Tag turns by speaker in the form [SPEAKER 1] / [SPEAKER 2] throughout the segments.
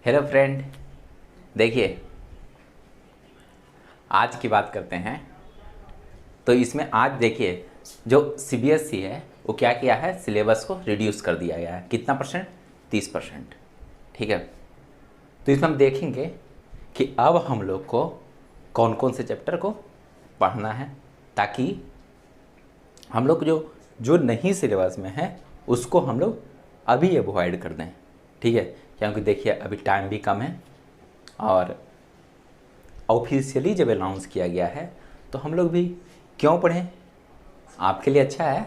[SPEAKER 1] Hello friend, देखिए आज की बात करते हैं। तो इसमें आज देखिए जो सीबीएसई है वो क्या किया है, सिलेबस को रिड्यूस कर दिया गया है। कितना परसेंट? 30%। ठीक है। तो इसमें हम देखेंगे कि अब हम लोग को कौन कौन से चैप्टर को पढ़ना है, ताकि हम लोग जो जो नहीं सिलेबस में है उसको हम लोग अभी अवॉइड कर दें। ठीक है, क्योंकि देखिए अभी टाइम भी कम है और ऑफिशियली जब अनाउंस किया गया है तो हम लोग भी क्यों पढ़ें, आपके लिए अच्छा है।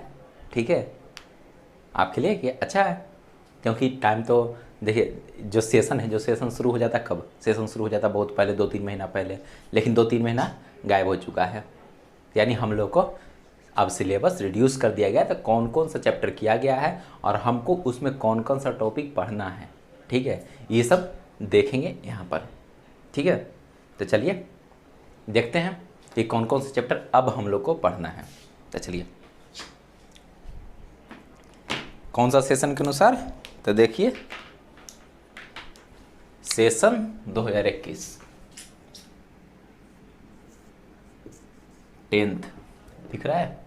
[SPEAKER 1] ठीक है, आपके लिए क्या अच्छा है, क्योंकि टाइम तो देखिए जो सेशन है, जो सेशन शुरू हो जाता है, कब सेशन शुरू हो जाता है? बहुत पहले, 2-3 महीना पहले। लेकिन 2-3 महीना गायब हो चुका है। यानी हम लोग को अब सिलेबस रिड्यूस कर दिया गया, तो कौन कौन सा चैप्टर किया गया है और हमको उसमें कौन कौन सा टॉपिक पढ़ना है। ठीक है, ये सब देखेंगे यहाँ पर। ठीक है, तो चलिए देखते हैं कि कौन कौन से चैप्टर अब हम लोग को पढ़ना है। तो चलिए कौन सा सेशन के अनुसार, तो देखिए सेशन 2021 10th दिख रहा है।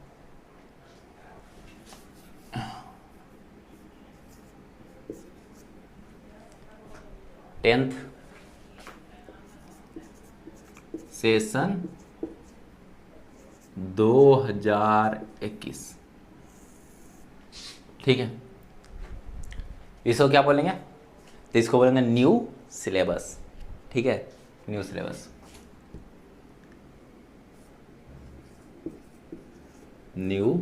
[SPEAKER 1] Tenth session 2021। ठीक है, इसको क्या बोलेंगे? तो इसको बोलेंगे न्यू सिलेबस। ठीक है, न्यू सिलेबस। न्यू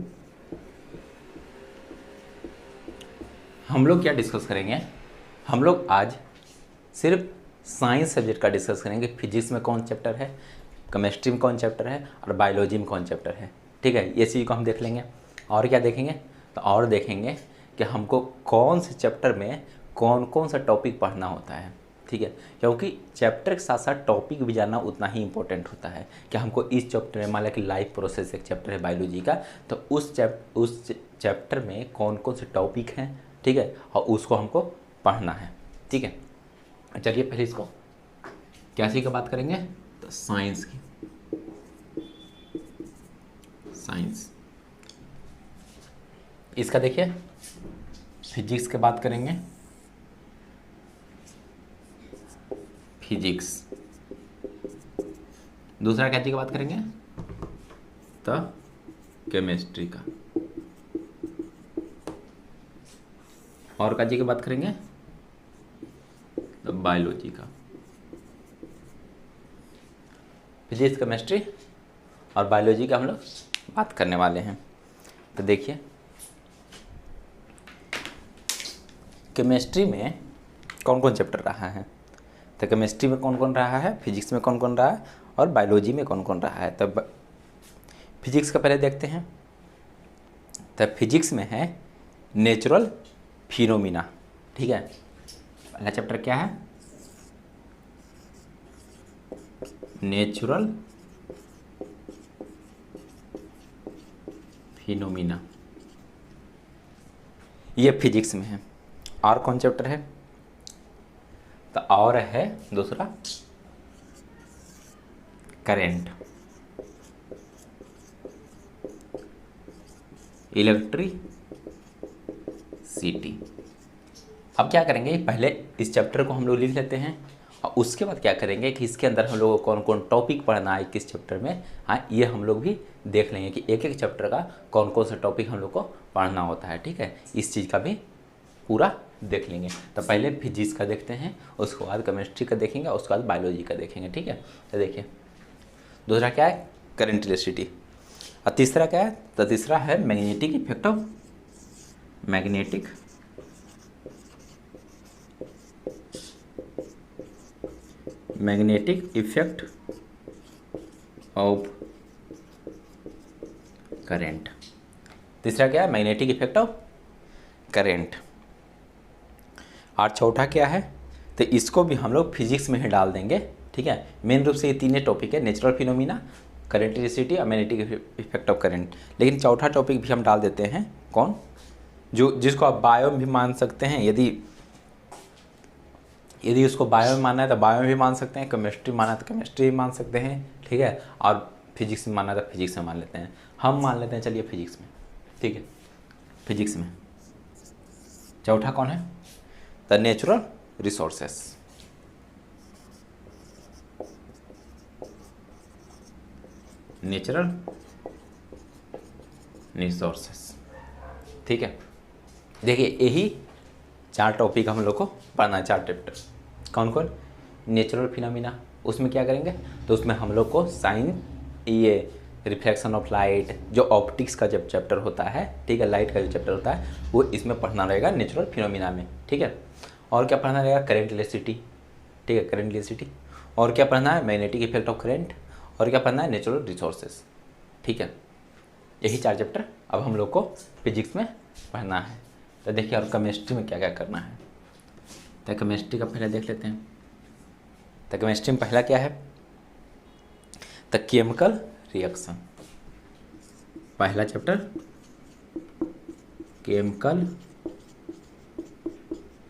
[SPEAKER 1] हम लोग क्या डिस्कस करेंगे? हम लोग आज सिर्फ साइंस सब्जेक्ट का डिस्कस करेंगे। फिजिक्स में कौन चैप्टर है, केमिस्ट्री में कौन चैप्टर है और बायोलॉजी में कौन चैप्टर है। ठीक है, ये चीज़ को हम देख लेंगे। और क्या देखेंगे? तो और देखेंगे कि हमको कौन से चैप्टर में कौन कौन सा टॉपिक पढ़ना होता है। ठीक है, क्योंकि चैप्टर के साथ साथ टॉपिक भी जानना उतना ही इंपॉर्टेंट होता है कि हमको इस चैप्टर में, मान लिया कि लाइफ प्रोसेस एक चैप्टर है बायोलॉजी का, तो उस चैप्टर में कौन कौन से टॉपिक हैं। ठीक है, और उसको हमको पढ़ना है। ठीक है, चलिए पहले इसको क्या सी का बात करेंगे, तो साइंस की। साइंस इसका देखिए, फिजिक्स की बात करेंगे। फिजिक्स। दूसरा क्या चीज की बात करेंगे? तो केमिस्ट्री का। और क्या चीज की बात करेंगे? तो बायोलॉजी का। फिजिक्स, केमिस्ट्री और बायोलॉजी का हम लोग बात करने वाले हैं। तो देखिए केमिस्ट्री में कौन कौन चैप्टर रहा है, तो केमिस्ट्री में कौन कौन रहा है, फिजिक्स में कौन कौन रहा है और बायोलॉजी में कौन कौन रहा है। तब फिजिक्स का पहले देखते हैं। तब फिजिक्स में है नेचुरल फिनोमिना। ठीक है, पहला चैप्टर क्या है? नेचुरल फिनोमिना, ये फिजिक्स में है। और कौन चैप्टर है? तो और है दूसरा करेंट, इलेक्ट्रिसिटी। अब क्या करेंगे, पहले इस चैप्टर को हम लोग लिख लेते हैं और उसके बाद क्या करेंगे कि इसके अंदर हम लोगों को कौन कौन टॉपिक पढ़ना है किस चैप्टर में। हाँ, ये हम लोग भी देख लेंगे कि एक एक चैप्टर का कौन कौन सा टॉपिक हम लोग को पढ़ना होता है। ठीक है, इस चीज़ का भी पूरा देख लेंगे। तो पहले फिजिक्स का देखते हैं, उसके बाद केमिस्ट्री का देखेंगे, उसके बाद बायोलॉजी का देखेंगे। ठीक है, तो देखिए दूसरा क्या है? Current electricity. और तीसरा क्या है? तो तीसरा है magnetic effect of magnetic magnetic effect of current. तीसरा क्या है? Magnetic effect of current. और चौथा क्या है? तो इसको भी हम लोग फिजिक्स में ही डाल देंगे। ठीक है, मेन रूप से ये तीनों टॉपिक है, नेचुरल फिनोमिना, करंट इलेक्ट्रिसिटी और मैग्नेटिक इफेक्ट ऑफ करंट। लेकिन चौथा टॉपिक भी हम डाल देते हैं, कौन? जो जिसको आप बायो भी मान सकते हैं, यदि उसको बायो में मानना है तो बायो में भी मान सकते हैं, केमिस्ट्री मानना है तो केमिस्ट्री भी मान सकते हैं, ठीक है, और फिजिक्स में मानना है तो फिजिक्स में मान लेते हैं। हम मान लेते हैं चलिए फिजिक्स में, ठीक है, फिजिक्स में चौथा कौन है? The natural resources. Natural resources, ठीक है। देखिए यही 4 टॉपिक हम लोग को पढ़ना है, 4 चैप्टर। कौन कौन? नेचुरल फिनोमिना, उसमें क्या करेंगे तो उसमें हम लोग को साइन, ये रिफ्लेक्शन ऑफ लाइट, जो ऑप्टिक्स का जब चैप्टर होता है, ठीक है, लाइट का जो चैप्टर होता है वो इसमें पढ़ना रहेगा नेचुरल फिनोमिना में, ठीक है। और क्या पढ़ना रहेगा? करंट इलेक्ट्रिसिटी, ठीक है, करंट इलेक्ट्रिसिटी। और क्या पढ़ना है? Magnetic effect of current. और क्या पढ़ना है? नेचुरल रिसोर्सेज, ठीक है। यही 4 चैप्टर अब हम लोग को फिजिक्स में पढ़ना है। तो देखिए और केमिस्ट्री में क्या क्या करना है, तो केमिस्ट्री का पहले देख लेते हैं। तो केमिस्ट्री में पहला क्या है? द केमिकल रिएक्शन, पहला चैप्टर केमिकल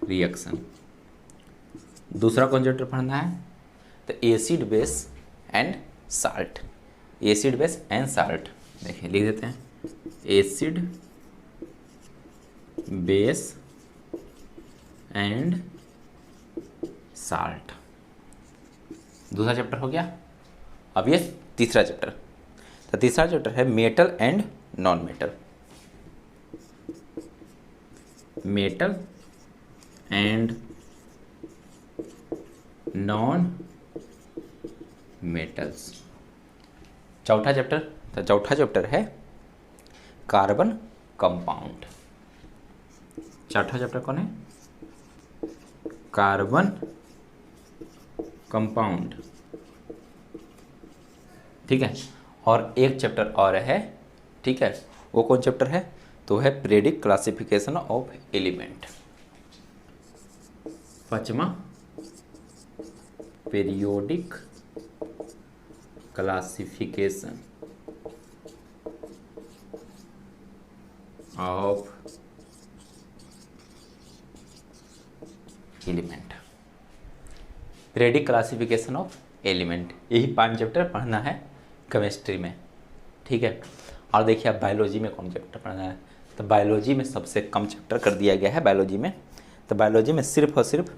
[SPEAKER 1] रिएक्शन। दूसरा कौन चैप्टर पढ़ना है? तो acid base and salt, acid base and salt. देखिए लिख देते हैं, एसिड बेस एंड साल्ट, दूसरा चैप्टर हो गया। अब ये तीसरा चैप्टर, तो तीसरा चैप्टर है metal and non metal, metal and non metals. चौथा चैप्टर, तो चौथा चैप्टर है कार्बन कंपाउंड। चौथा चैप्टर कौन है? कार्बन कंपाउंड, ठीक है। और एक चैप्टर और है, ठीक है, वो कौन चैप्टर है? तो है पीरियडिक क्लासिफिकेशन ऑफ एलिमेंट, पांचवा periodic classification of element, periodic classification of element. यही 5 चैप्टर पढ़ना है केमिस्ट्री में, ठीक है। और देखिए अब बायोलॉजी में कौन चैप्टर पढ़ना है? तो बायोलॉजी में सबसे कम चैप्टर कर दिया गया है बायोलॉजी में। तो बायोलॉजी में सिर्फ और सिर्फ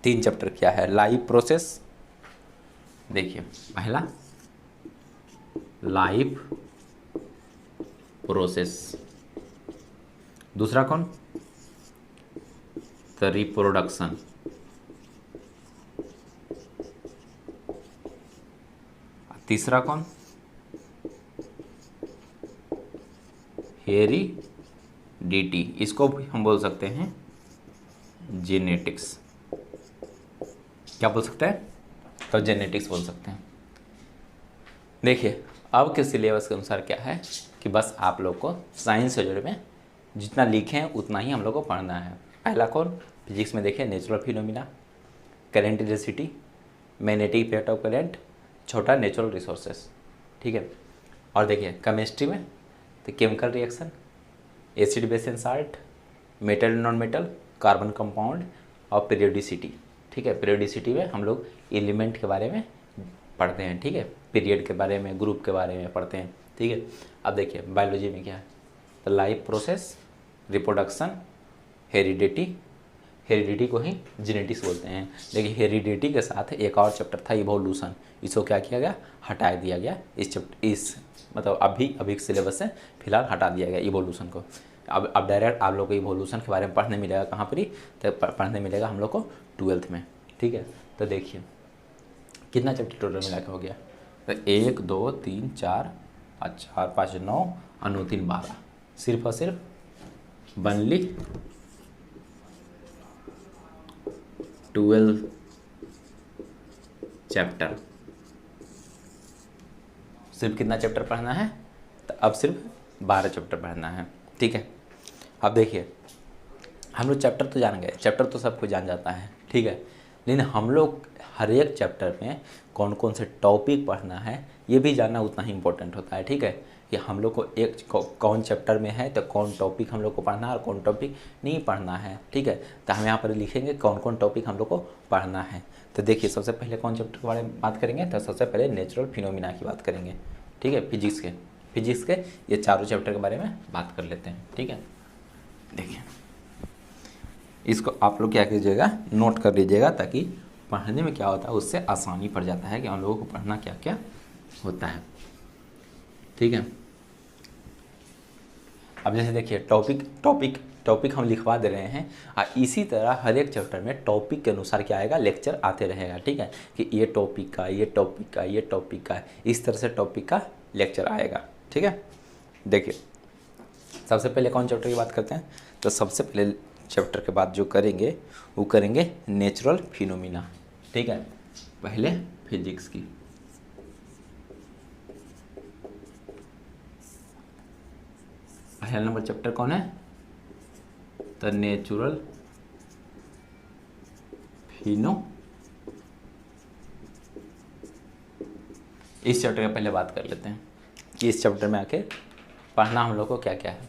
[SPEAKER 1] 3 चैप्टर क्या है? लाइफ प्रोसेस, देखिए पहला लाइफ प्रोसेस, दूसरा कौन? तो रिप्रोडक्शन, तीसरा कौन? हेरिडिटी, इसको भी हम बोल सकते हैं जेनेटिक्स। क्या बोल सकते हैं? तो जेनेटिक्स बोल सकते हैं। देखिए अब के सिलेबस के अनुसार क्या है कि बस आप लोग को साइंस से जुड़े में जितना लिखे हैं उतना ही हम लोग को पढ़ना है। पहला कौन? फिजिक्स में देखिए natural phenomena, current electricity, magnetic effect of current, छोटा नेचुरल रिसोर्सेस, ठीक है। और देखिए केमिस्ट्री में तो chemical reaction, acid base and salt, metal non metal, carbon compound और पीरियोडिसिटी, ठीक है। पीरियोडिसिटी में हम लोग एलिमेंट के बारे में पढ़ते हैं, ठीक है, पीरियड के बारे में, ग्रुप के बारे में पढ़ते हैं, ठीक है। अब देखिए बायोलॉजी में क्या है? तो life process, reproduction, heredity, heredity को ही जेनेटिक्स बोलते हैं। देखिए हेरिडिटी के साथ एक और चैप्टर था इवोल्यूशन, इसको क्या किया गया? हटा दिया गया। इस मतलब अभी सिलेबस से फिलहाल हटा दिया गया इवोल्यूशन को। अब डायरेक्ट आप लोग को इवोल्यूशन के बारे में पढ़ने मिलेगा कहाँ पर ही? तो पढ़ने मिलेगा हम लोग को 12th में, ठीक है। तो देखिए कितना चैप्टर टोटल मिला के हो गया? तो 1 2 3 4 4 5 9 और 9 3 12, सिर्फ और सिर्फ बनली 12 चैप्टर। सिर्फ कितना चैप्टर पढ़ना है? तो अब सिर्फ 12 चैप्टर पढ़ना है, ठीक है। अब देखिए हम लोग चैप्टर तो जान गए, चैप्टर तो सबको जान जाता है, ठीक है, लेकिन हम लोग हर एक चैप्टर में कौन कौन से टॉपिक पढ़ना है ये भी जानना उतना ही इम्पोर्टेंट होता है, ठीक है। कि हम लोग को कौन चैप्टर में है तो कौन टॉपिक हम लोग को पढ़ना है और कौन टॉपिक नहीं पढ़ना है, ठीक है। तो हम यहाँ पर लिखेंगे कौन कौन टॉपिक हम लोग को पढ़ना है। तो देखिए सबसे पहले कौन चैप्टर के बारे में बात करेंगे, तो सबसे पहले नेचुरल फिनोमिना की बात करेंगे, ठीक है। फिजिक्स के ये चारों चैप्टर के बारे में बात कर लेते हैं, ठीक है। देखिए इसको आप लोग क्या कीजिएगा, नोट कर लीजिएगा, ताकि पढ़ने में क्या होता है उससे आसानी पड़ जाता है कि हम लोगों को पढ़ना क्या क्या होता है, ठीक है। अब जैसे देखिए टॉपिक हम लिखवा दे रहे हैं, और इसी तरह हर एक चैप्टर में टॉपिक के अनुसार क्या आएगा, लेक्चर आते रहेगा, ठीक है। कि ये टॉपिक का, ये टॉपिक का, ये टॉपिक का, इस तरह से टॉपिक का लेक्चर आएगा, ठीक है। देखिए सबसे पहले कौन चैप्टर की बात करते हैं, तो सबसे पहले चैप्टर के बाद जो करेंगे वो करेंगे नेचुरल फिनोमिना, ठीक है। पहले फिजिक्स की, पहला नंबर चैप्टर कौन है, तो नेचुरल फिनो। इस चैप्टर का पहले बात कर लेते हैं कि इस चैप्टर में आके पढ़ना हम लोग को क्या क्या है,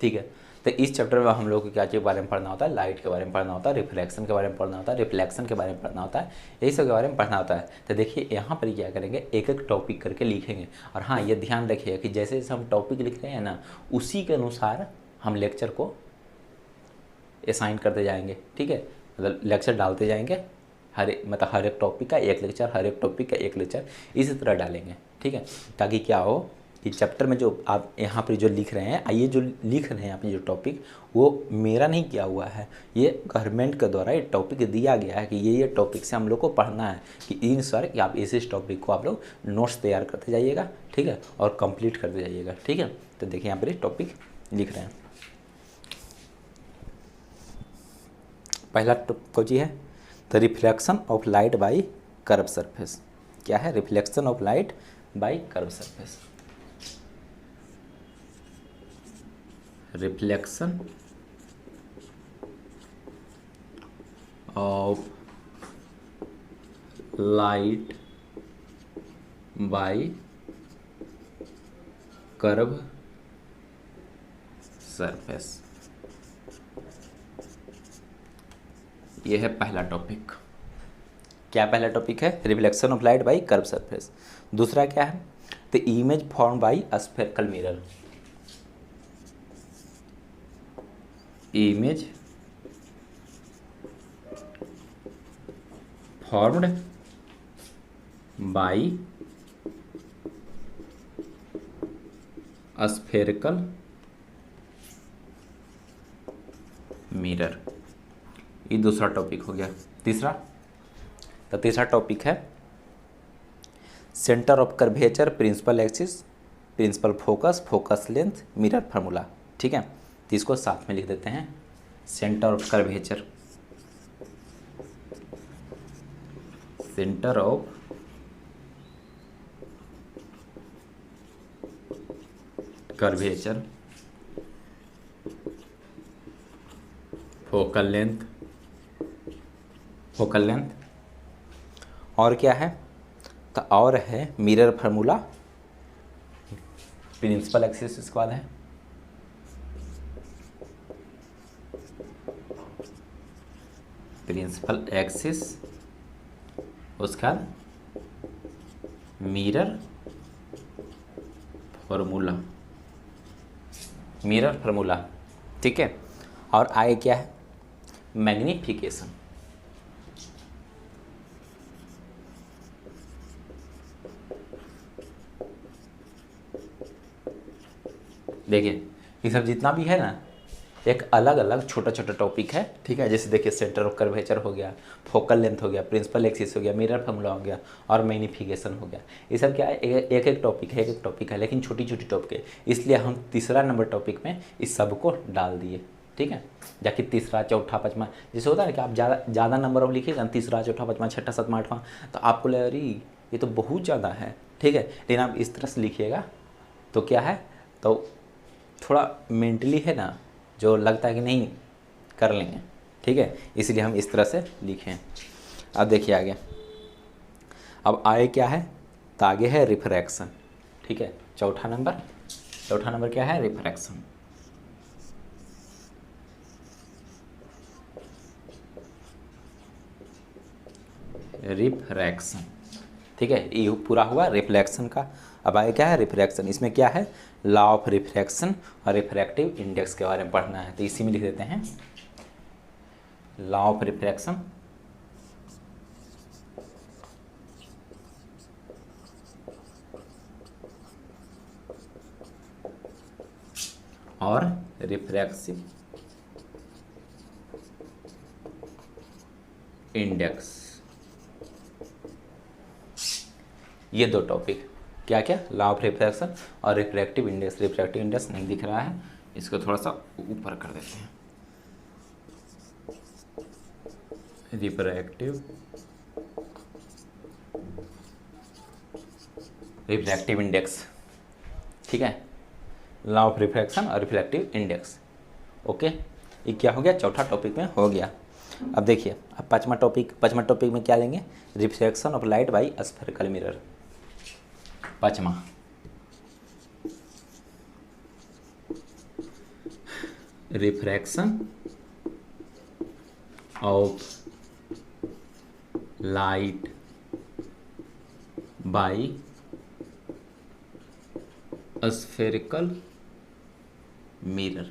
[SPEAKER 1] ठीक है। तो इस चैप्टर में हम लोग को क्या के बारे में पढ़ना होता है, लाइट के बारे में पढ़ना होता है, रिफ्लेक्शन के बारे में पढ़ना होता है, रिफ्लेक्शन के बारे में पढ़ना होता है, यही सब के बारे में पढ़ना होता है। तो देखिए यहाँ पर क्या करेंगे, एक एक टॉपिक करके लिखेंगे। और हाँ ये ध्यान रखिएगा कि जैसे जैसे हम टॉपिक लिख रहे हैं ना, उसी के अनुसार हम लेक्चर को असाइन करते जाएंगे, ठीक है। मतलब लेक्चर डालते जाएंगे, हर एक टॉपिक का एक लेक्चर, हर एक टॉपिक का एक लेक्चर, इसी तरह डालेंगे, ठीक है। ताकि क्या हो कि चैप्टर में जो आप यहाँ पर जो लिख रहे हैं, ये जो लिख रहे हैं आप जो टॉपिक, वो मेरा नहीं किया हुआ है, ये गवर्नमेंट के द्वारा ये टॉपिक दिया गया है कि ये टॉपिक से हम लोग को पढ़ना है, कि इन सर कि आप इस टॉपिक को आप लोग नोट्स तैयार करते जाइएगा, ठीक है, और कंप्लीट करते जाइएगा, ठीक है। तो देखिए यहाँ पर ये टॉपिक लिख रहे हैं। पहला कौन है, the reflection of light by curve surface. क्या है, reflection of light by curve surface. Reflection of light by curve surface, ये है पहला टॉपिक। क्या पहला टॉपिक है, reflection of light by curve surface. दूसरा क्या है, the image form by spherical mirror. Image formed by spherical mirror, ये दूसरा टॉपिक हो गया। तीसरा, तो तीसरा टॉपिक है centre of curvature, principal axis, principal focus, focus length, mirror formula, ठीक है। तो इसको साथ में लिख देते हैं, centre of curvature, centre of curvature, focal length, और क्या है, तो और है मिरर फार्मूला, प्रिंसिपल एक्सिस इसके बाद है, प्रिंसिपल एक्सिस, उसका मिरर फार्मूला, ठीक है। और आगे क्या है, मैग्निफिकेशन। देखिए ये सब जितना भी है ना, एक अलग अलग छोटा छोटा टॉपिक है, ठीक है। जैसे देखिए सेंटर ऑफ कर्वेचर हो गया, फोकल लेंथ हो गया, प्रिंसिपल एक्सिस हो गया, मिरर फार्मूला हो गया, और मैग्निफिकेशन हो गया। ये सब क्या है, एक एक टॉपिक है, लेकिन छोटी छोटी टॉपिक है, इसलिए हम तीसरा नंबर टॉपिक में इस सब को डाल दिए, ठीक है। जाकि तीसरा चौथा पाँचवा जैसे होता है ना कि आप ज़्यादा नंबर ऑफ लिखिएगा, तीसरा चौथा पाँचवा छठा सातवां आठवां, तो आपको लगे अरे ये तो बहुत ज़्यादा है, ठीक है। लेकिन आप इस तरह से लिखिएगा तो क्या है, तो थोड़ा मेंटली है ना जो लगता है कि नहीं कर लेंगे, ठीक है, इसलिए हम इस तरह से लिखें। अब देखिए आगे, अब आगे क्या है, तो आगे है रिफ्रैक्शन, ठीक है, चौथा नंबर चौथा नंबर क्या है? रिफ्रैक्शन। रिफ्रैक्शन, ठीक है, ये पूरा हुआ रिफ्लेक्शन का। अब आगे क्या है? रिफ्रैक्शन। इसमें क्या है? लॉ ऑफ रिफ्रैक्शन और रिफ्रैक्टिव इंडेक्स के बारे में पढ़ना है, तो इसी में लिख देते हैं लॉ ऑफ रिफ्रैक्शन और रिफ्रैक्सिव इंडेक्स। ये दो टॉपिक क्या क्या? लॉ ऑफ रिफ्रैक्शन और रिफ्रैक्टिव इंडेक्स। रिफ्रैक्टिव इंडेक्स नहीं दिख रहा है, इसको थोड़ा सा ऊपर कर देते हैं। रिफ्रैक्टिव इंडेक्स, ठीक है, लॉ ऑफ रिफ्रैक्शन और रिफ्रैक्टिव इंडेक्स। ओके, ये क्या हो गया? चौथा टॉपिक में हो गया। अब देखिए, अब पांचवा टॉपिक में क्या लेंगे? Refraction of light by spherical mirror. पांचवा, refraction of light by spherical mirror.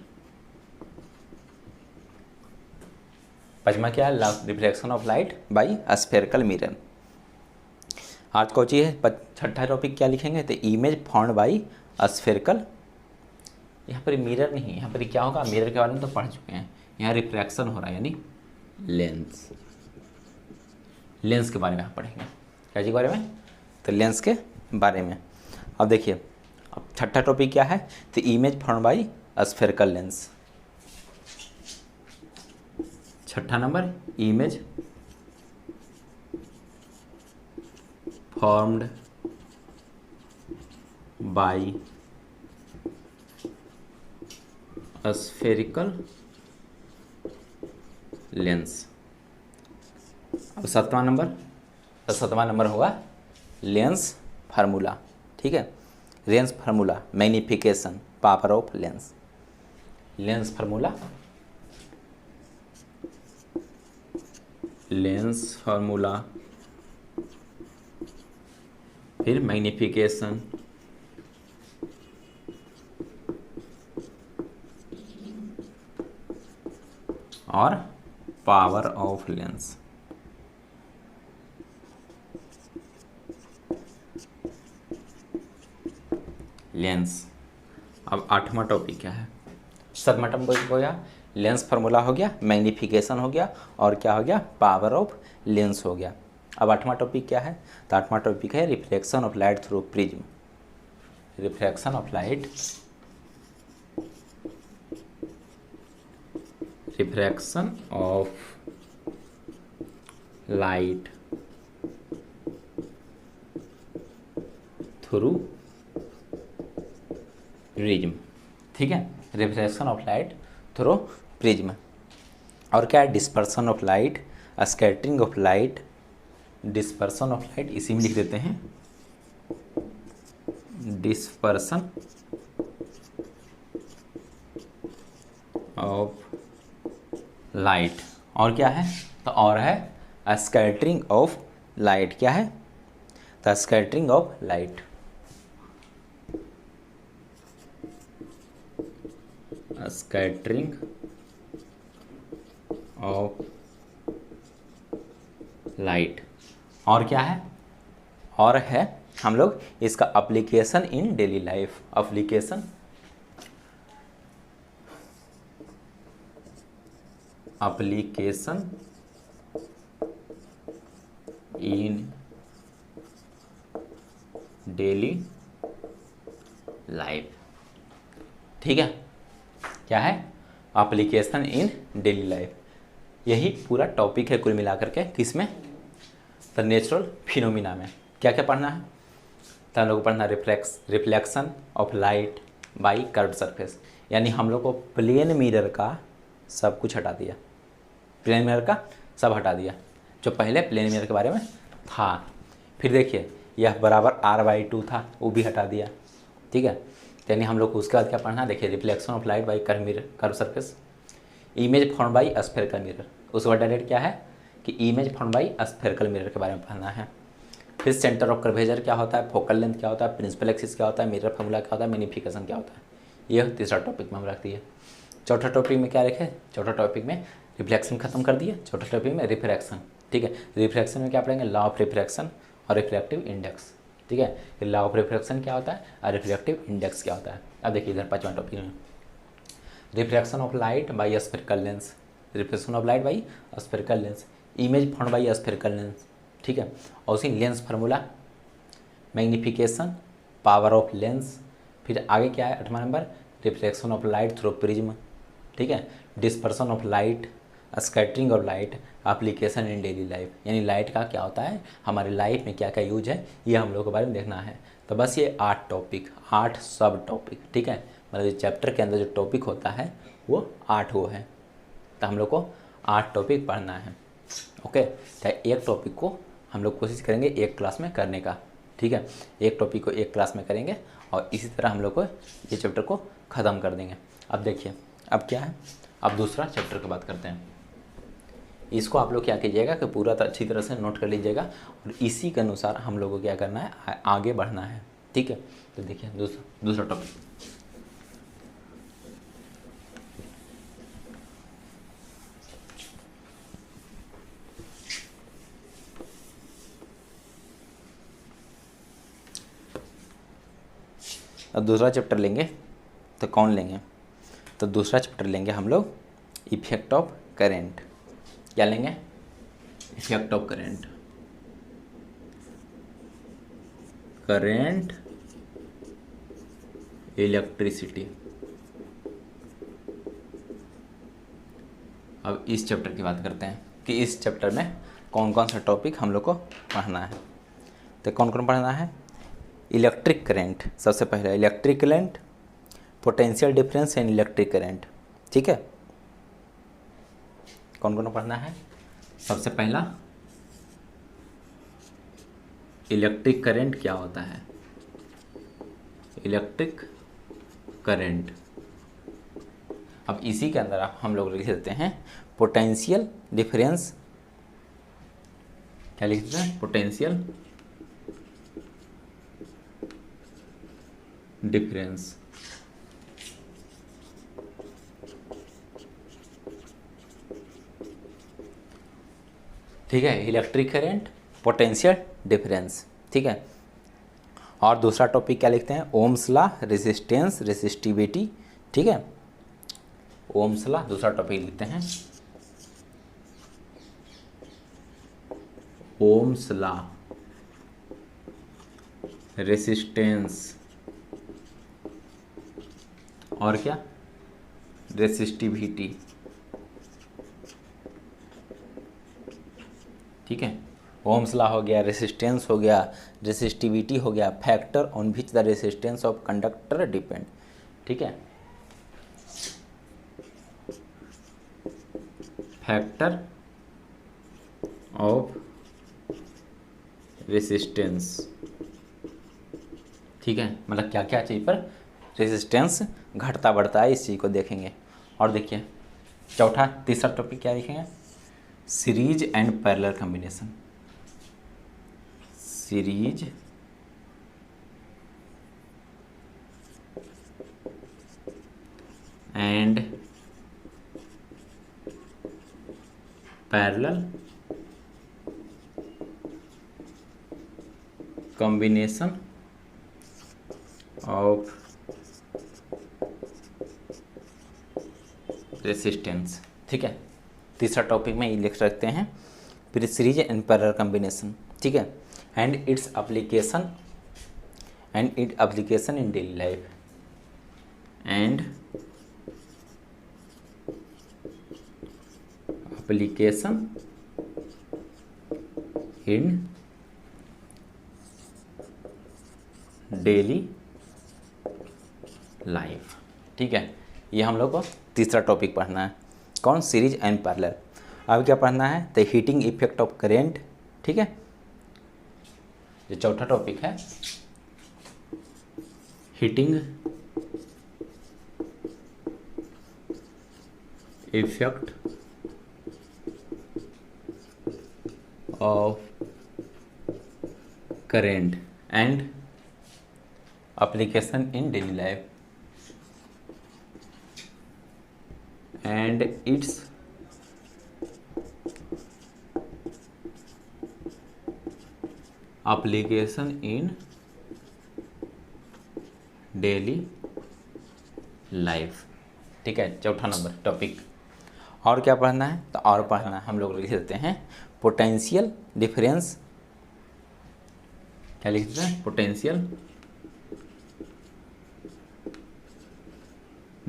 [SPEAKER 1] पांचवा क्या है? Refraction of light by spherical mirror. आज कौन सी है? छठा टॉपिक क्या लिखेंगे? तो इमेज फाउंड बाय स्फेरिकल। यहाँ पर मिरर नहीं, यहाँ पर क्या होगा? मिरर के बारे में तो पढ़ चुके हैं। यहाँ रिफ्रैक्शन हो रहा है, यानी लेंस के बारे में आप पढ़ेंगे। क्या चीज़ के बारे में? तो लेंस के बारे में। अब देखिए, अब छठा टॉपिक क्या है? तो image found by spherical lens. छठा number, image formed by spherical lens. अब सातवां नंबर होगा लेंस फार्मूला, ठीक है, lens formula, magnification power of lens. Lens formula, फिर मैग्निफिकेशन और पावर ऑफ लेंस। लेंस। अब आठवां टॉपिक क्या है? सातवां टॉपिक हो गया लेंस फार्मूला, हो गया मैग्निफिकेशन, हो गया और क्या हो गया? पावर ऑफ लेंस हो गया। अब आठवां टॉपिक क्या है? तो आठवां टॉपिक है reflection of light through prism. Reflection of light through prism, ठीक है, reflection of light through prism. और क्या है? Dispersion of light, scattering of light, dispersion of light इसी में लिख देते हैं, डिस्पर्सन ऑफ लाइट। और क्या है? तो और है स्कैटरिंग ऑफ लाइट। क्या है? तो scattering of light, scattering of light. और क्या है? और है हम लोग इसका application in daily life. Application in daily life, ठीक है। क्या है? Application in daily life. यही पूरा टॉपिक है कुल मिलाकर के, किसमें? तो नेचुरल फिनोमिना में क्या क्या पढ़ना है? तो हम लोग को पढ़ना reflection of light bye curved surface, यानी हम लोग को प्लेन मिरर का सब कुछ हटा दिया, प्लेन मिरर का सब हटा दिया जो पहले प्लेन मिरर के बारे में था। फिर देखिए, यह बराबर R/2 था, वो भी हटा दिया, ठीक है। यानी हम लोग को उसके बाद क्या पढ़ना है, देखिए reflection of light by curve mirror, curve surface, image form by spherical mirror. उसके बाद डायरेक्ट क्या है कि image form by spherical mirror के बारे में पढ़ना है। फिर सेंटर ऑफ कर्वेचर क्या होता है, फोकल लेंथ क्या होता है, प्रिंसिपल एक्सिस क्या होता है, मिरर फार्मूला क्या होता है, मैग्नीफिकेशन क्या होता है। ये तीसरा टॉपिक में हम रख दिए। चौथा टॉपिक में क्या रखे, चौथा टॉपिक में रिफ्लेक्शन खत्म कर दिए। चौथा टॉपिक में रिफ्रैक्शन, ठीक है। रिफ्रैक्शन में क्या पढ़ेंगे, लॉ ऑफ रिफ्रैक्शन और रिफ्रैक्टिव इंडेक्स, ठीक है। लॉ ऑफ रिफ्रैक्शन क्या होता है और रिफ्रैक्टिव इंडेक्स क्या होता है। अब देखिए इधर पाँचवां टॉपिक में refraction of light by spherical lens, refraction of light by spherical lens, image form by spherical lens, ठीक है। और उसी lens formula, magnification, power of lens. फिर आगे क्या है 8वां number, reflection of light through prism, ठीक है। Dispersion of light, scattering of light, application in daily life, यानी लाइट का क्या होता है, हमारे लाइफ में क्या क्या यूज है, ये हम लोग के बारे में देखना है। तो बस ये 8 टॉपिक, 8 सब टॉपिक, ठीक है। मतलब चैप्टर के अंदर जो टॉपिक होता है वो 8 वो है। तो हम लोग को 8 टॉपिक पढ़ना है, ओके। चाहे एक टॉपिक को हम लोग कोशिश करेंगे एक क्लास में करने का, ठीक है। एक टॉपिक को एक क्लास में करेंगे और इसी तरह हम लोग को ये चैप्टर को ख़त्म कर देंगे। अब देखिए अब क्या है, अब दूसरा चैप्टर की बात करते हैं। इसको आप लोग क्या कीजिएगा कि पूरा अच्छी तरह से नोट कर लीजिएगा और इसी के अनुसार हम लोग को क्या करना है, आगे बढ़ना है, ठीक है। तो देखिए दूसरा टॉपिक, अब दूसरा चैप्टर लेंगे तो कौन लेंगे, तो दूसरा चैप्टर लेंगे हम लोग इफेक्ट ऑफ करेंट। क्या लेंगे, effect of current, current electricity. अब इस चैप्टर की बात करते हैं कि इस चैप्टर में कौन कौन सा टॉपिक हम लोग को पढ़ना है। तो कौन कौन पढ़ना है, इलेक्ट्रिक करंट, सबसे पहले electric current, potential difference in electric current, ठीक है। कौन कौन पढ़ना है, सबसे पहला इलेक्ट्रिक करंट क्या होता है, इलेक्ट्रिक करंट। अब इसी के अंदर आप हम लोग लिख देते हैं पोटेंशियल डिफरेंस, क्या लिख देते हैं, पोटेंशियल डिफरेंस, ठीक है। इलेक्ट्रिक करंट, पोटेंशियल डिफरेंस, ठीक है। और दूसरा टॉपिक क्या लिखते हैं, ओम्स लॉ, रेजिस्टेंस, रेसिस्टिविटी, ठीक है। ओम्स लॉ दूसरा टॉपिक लिखते हैं, ओम्स लॉ, रेसिस्टेंस और क्या, रेसिस्टिविटी, ठीक है। ओम्स लॉ हो गया, रेसिस्टेंस हो गया, रेसिस्टिविटी हो गया, factor on which the resistance of conductor depend, ठीक है। फैक्टर ऑफ रेसिस्टेंस, ठीक है। मतलब क्या क्या चीज़ पर रेसिस्टेंस घटता बढ़ता है, इस चीज़ को देखेंगे। और देखिए चौथा तीसरा टॉपिक क्या देखेंगे, series and parallel combination, series and parallel combination of resistance, ठीक है। तीसरा टॉपिक में ये लिख सकते हैं फिर सीरीज एंड पैरेलल कॉम्बिनेशन, ठीक है। And its application in daily life, and application in daily life, ठीक है। ये हम लोग को तीसरा टॉपिक पढ़ना है, कौन, सीरीज एंड पैरेलल। अब क्या पढ़ना है, the heating effect of current, ठीक है। जो चौथा टॉपिक है heating effect of current and application in daily life and its application in daily life। ठीक है, चौथा नंबर टॉपिक। और क्या पढ़ना है? तो और पढ़ना है, हम लोग लिख देते हैं पोटेंशियल डिफरेंस। क्या लिख देते हैं? Potential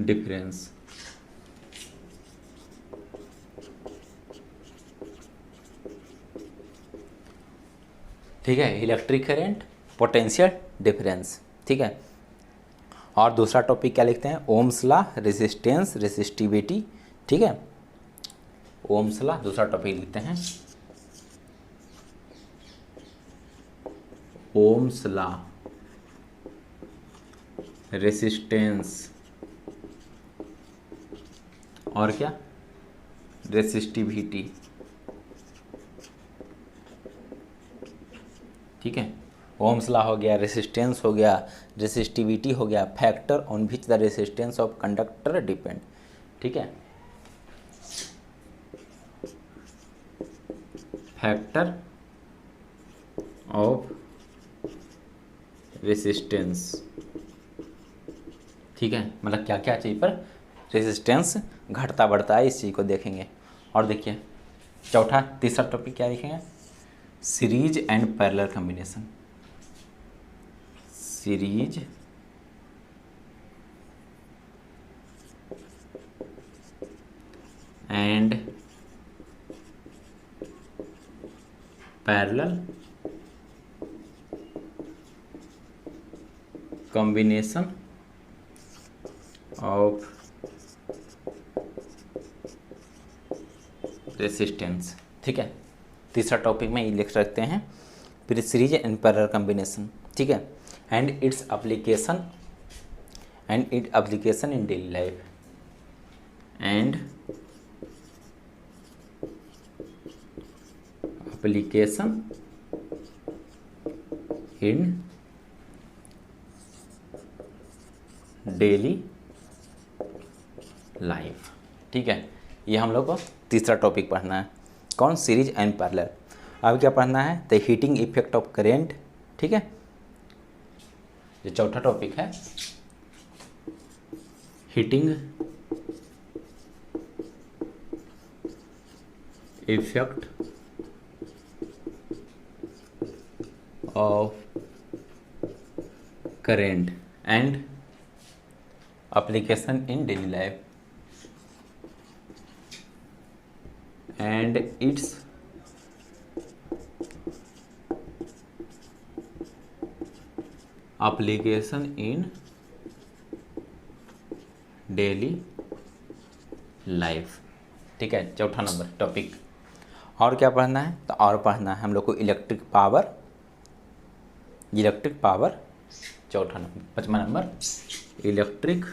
[SPEAKER 1] difference. ठीक है, इलेक्ट्रिक करंट, पोटेंशियल डिफरेंस। ठीक है, और दूसरा टॉपिक क्या लिखते हैं? Ohm's law, resistance, resistivity. ठीक है, ओम्स लॉ दूसरा टॉपिक लिखते हैं, ओम्स लॉ, रेसिस्टेंस और क्या? रेसिस्टिविटी। ठीक है, ओम्स लॉ हो गया, रेसिस्टेंस हो गया, रेसिस्टिविटी हो गया, factor on which the resistance of conductor depend. ठीक है, फैक्टर ऑफ रेसिस्टेंस। ठीक है, मतलब क्या क्या चीज़ पर रेजिस्टेंस घटता बढ़ता है, इस चीज़ को देखेंगे। और देखिए चौथा तीसरा टॉपिक क्या देखेंगे? Series and parallel combination. Series and parallel combination of resistance. ठीक है, तीसरा टॉपिक में ये लिख रखते हैं फिर सीरीज एंड पैरेलल कॉम्बिनेशन। ठीक है, and its application in daily life and application in daily life. ठीक है, ये हम लोग को तीसरा टॉपिक पढ़ना है। कौन? Series and parallel. अब क्या पढ़ना है? The heating effect of current. ठीक है, ये चौथा टॉपिक है, heating effect of current and application in daily life and its application in daily life। ठीक है, चौथा नंबर टॉपिक। और क्या पढ़ना है? तो और पढ़ना है हम लोग को इलेक्ट्रिक पावर, चौथा नंबर। पांचवा नंबर इलेक्ट्रिक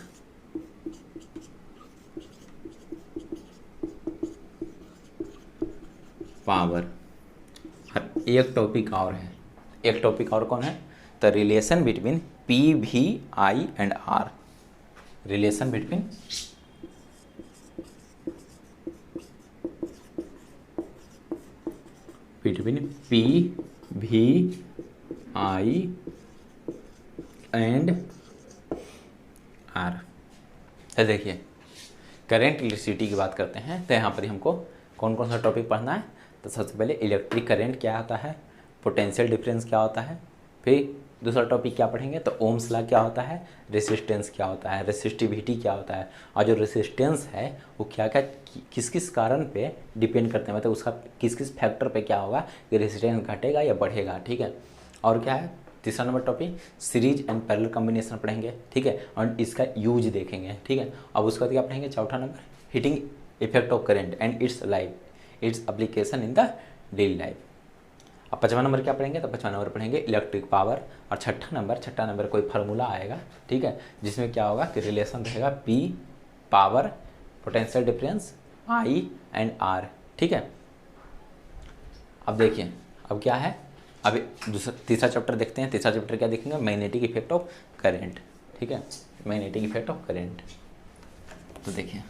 [SPEAKER 1] पावर। एक टॉपिक और है, एक टॉपिक और कौन है? The relation between P, V, I and R. Relation between P, V, I and R. देखिए करंट इलेक्ट्रिसिटी की बात करते हैं तो यहाँ पर हमको कौन कौन सा टॉपिक पढ़ना है? तो सबसे पहले इलेक्ट्रिक करंट क्या होता है, पोटेंशियल डिफरेंस क्या होता है, फिर दूसरा टॉपिक क्या पढ़ेंगे तो ओम्स लॉ क्या होता है, रेसिस्टेंस क्या होता है, रेसिस्टिविटी क्या होता है, और जो रेसिस्टेंस है वो क्या क्या किस किस कारण पे डिपेंड करते हैं, मतलब उसका किस किस फैक्टर पे क्या होगा कि रेसिस्टेंस घटेगा या बढ़ेगा। ठीक है, और क्या है तीसरा number topic series and parallel combination पढ़ेंगे। ठीक है, और इसका यूज देखेंगे। ठीक है, अब उसके बाद क्या पढ़ेंगे? चौथा number heating effect of current and its application in the daily life. अब पाँचवा नंबर क्या पढ़ेंगे? तो पाँचवा नंबर पढ़ेंगे इलेक्ट्रिक पावर। और छठा नंबर कोई फार्मूला आएगा। ठीक है, जिसमें क्या होगा कि रिलेशन रहेगा P power potential difference I and R. ठीक है, अब देखिए अब क्या है, अब दूसरा तीसरा चैप्टर देखते हैं। तीसरा चैप्टर क्या देखेंगे, मैग्नेटिक इफेक्ट ऑफ करेंट। ठीक है, मैग्नेटिक इफेक्ट ऑफ करेंट। तो देखिए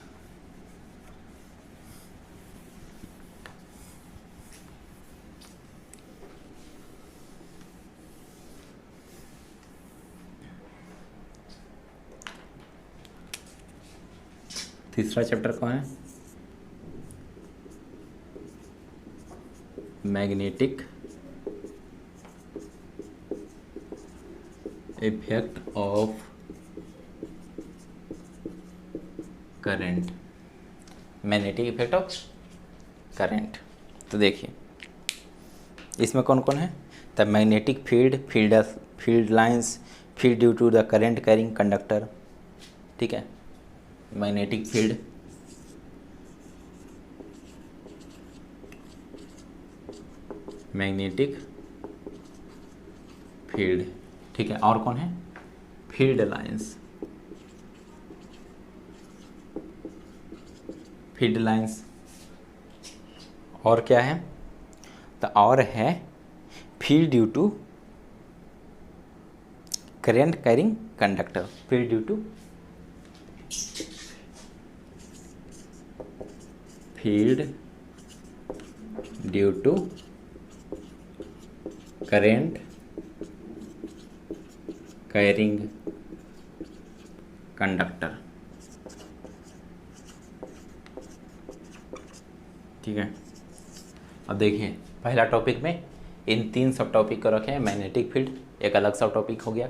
[SPEAKER 1] तीसरा चैप्टर कौन है, magnetic effect of current, magnetic effect of current. तो देखिए इसमें कौन कौन है, the magnetic field, field lines, field due to the current carrying conductor. ठीक है, मैग्नेटिक फील्ड, मैग्नेटिक फील्ड। ठीक है, और कौन है, फील्ड लाइंस, फील्ड लाइंस। और क्या है, तो और है field due to current carrying conductor, field due to, field due to current carrying conductor. ठीक है, अब देखिए पहला टॉपिक में इन 3 सब टॉपिक को रखे हैं। मैग्नेटिक फील्ड एक अलग सब टॉपिक हो गया,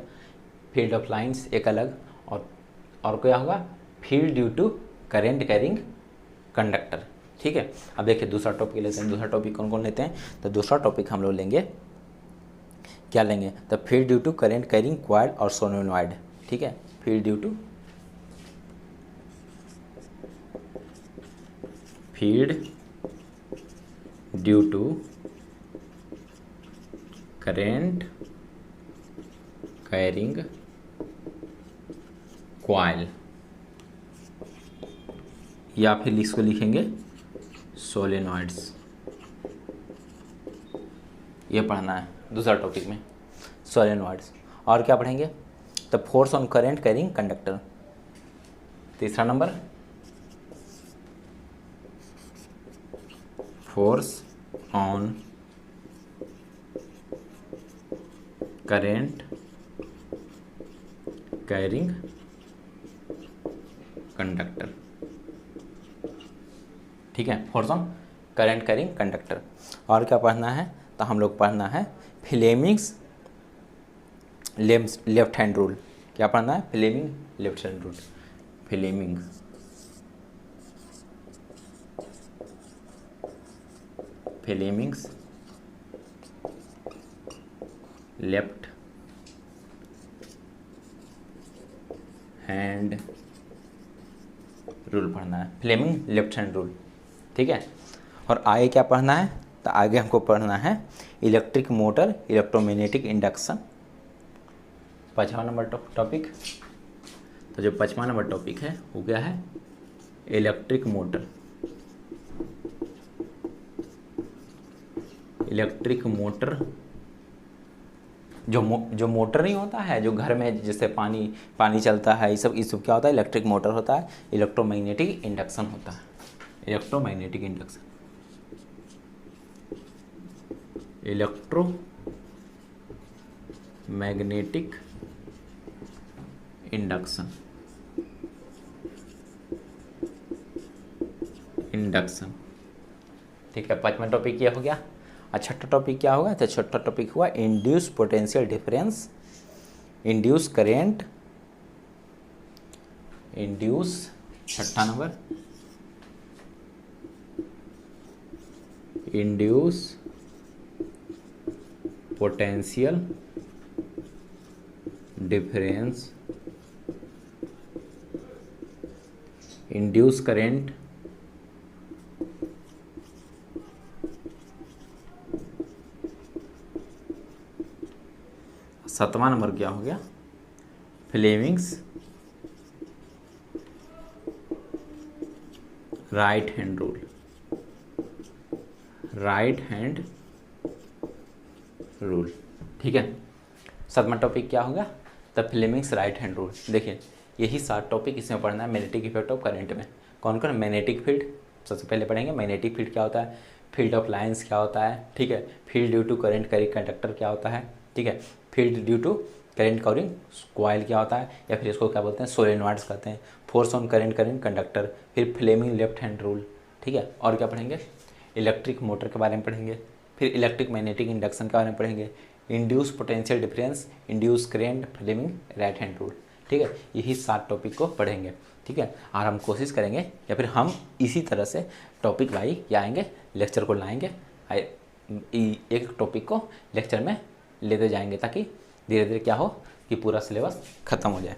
[SPEAKER 1] फील्ड ऑफ लाइंस एक अलग, और क्या होगा, field due to current carrying conductor. ठीक है, अब देखिए दूसरा टॉपिक लेते हैं। दूसरा टॉपिक कौन कौन लेते हैं, तो दूसरा टॉपिक हम लोग लेंगे, क्या लेंगे, तो field due to current carrying coil और सोलेनॉइड। ठीक है, field due to, field due to current carrying coil, या फिर इसको लिखेंगे सोलेनॉइड्स। ये पढ़ना है दूसरा टॉपिक में, सोलेनॉइड्स। और क्या पढ़ेंगे, तो force on current carrying conductor. तीसरा number, force on current carrying conductor. ठीक है, force on current carrying conductor. और क्या पढ़ना है, तो हम लोग पढ़ना है फ्लेमिंग्स लेफ्ट हैंड रूल। क्या पढ़ना है, Fleming left hand rule, Fleming Fleming's left hand rule पढ़ना है, फ्लेमिंग लेफ्ट हैंड रूल। ठीक है, और आगे क्या पढ़ना है, तो आगे हमको पढ़ना है इलेक्ट्रिक मोटर, इलेक्ट्रोमैग्नेटिक इंडक्शन। 5वां नंबर टॉपिक। तो जो 5वां नंबर टॉपिक है वो क्या है, इलेक्ट्रिक मोटर, इलेक्ट्रिक मोटर। जो मोटर नहीं होता है, जो घर में जैसे पानी चलता है, ये सब क्या होता है, इलेक्ट्रिक मोटर होता है। इलेक्ट्रोमैग्नेटिक इंडक्शन होता है, electromagnetic induction, electromagnetic induction, induction. ठीक है, 5वां टॉपिक ये हो गया। छठा टॉपिक क्या होगा, तो छठा टॉपिक हुआ induce potential difference, induce current, induce, छठा number, induce potential difference, induce current, सातवां नंबर क्या हो गया, Fleming's right hand rule, right hand rule, ठीक है। 7वां टॉपिक क्या होगा, the Fleming's right hand rule. देखिए यही 7 टॉपिक इसमें पढ़ना है मैग्नेटिक इफेक्ट ऑफ करंट में। कौन कौन, मैग्नेटिक फील्ड सबसे पहले पढ़ेंगे, मैग्नेटिक फील्ड क्या होता है, फील्ड ऑफ लाइंस क्या होता है, ठीक है, field due to current carrying conductor क्या होता है, ठीक है, field due to current carrying coil क्या होता है, या फिर इसको क्या बोलते हैं, सोलेनॉइड्स कहते हैं, force on current carrying conductor, फिर फ्लेमिंग लेफ्ट हैंड रूल, ठीक है। और क्या पढ़ेंगे, इलेक्ट्रिक मोटर के बारे में पढ़ेंगे, फिर इलेक्ट्रिक मैग्नेटिक इंडक्शन के बारे में पढ़ेंगे, induce potential difference, induce current, Fleming right hand rule, ठीक है। यही 7 टॉपिक को पढ़ेंगे, ठीक है। और हम कोशिश करेंगे या फिर हम इसी तरह से टॉपिक वाइज क्या आएंगे, लेक्चर को लाएंगे, एक टॉपिक को लेक्चर में लेते जाएंगे ताकि धीरे धीरे क्या हो कि पूरा सिलेबस ख़त्म हो जाए।